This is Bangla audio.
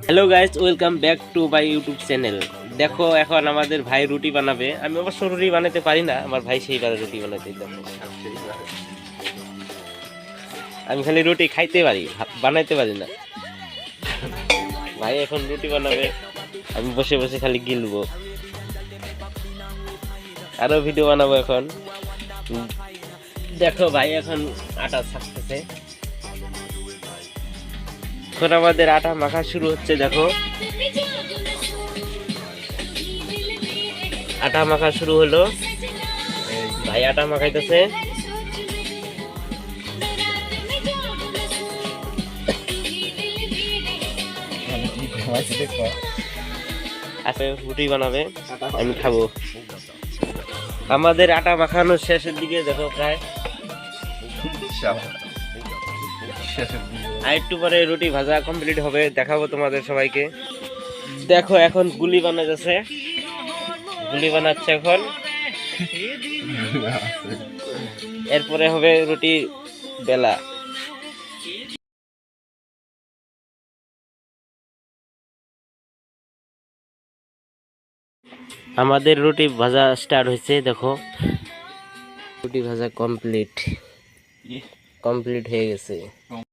Hello guys, welcome back to my YouTube channel. দেখো এখন আমাদের ভাই রুটি বানাবে। আমি অবশ্য রুটি বানাতে পারি না, আমার ভাই সেইভাবে রুটি বানাতে। আমি খালি রুটি খাইতে পারি, বানাইতে পারি না। ভাই এখন রুটি বানাবে, আমি বসে বসে খালি গিলবো। আরো ভিডিও বানাবো এখন। দেখো ভাই এখন আটা ছাকতেছে। এখন আমাদের আটা মাখা শুরু হচ্ছে। দেখো আটা মাখা শুরু হলো, ভাই আটা মাখাইতেছে। আজকে রুটি বানাবে, আমি খাবো। আমাদের আটা মাখানো শেষের দিকে। দেখো প্রায় আর একটু পরে রুটি ভাজা কমপ্লিট হবে, দেখাবো তোমাদের সবাইকে। দেখো এখন গুলি বানাচ্ছে, গুলি বানাচ্ছে এখন। এরপরে হবে রুটি বেলা। আমাদের রুটি ভাজা স্টার্ট হয়েছে। দেখো রুটি ভাজা কমপ্লিট হয়ে গেছে।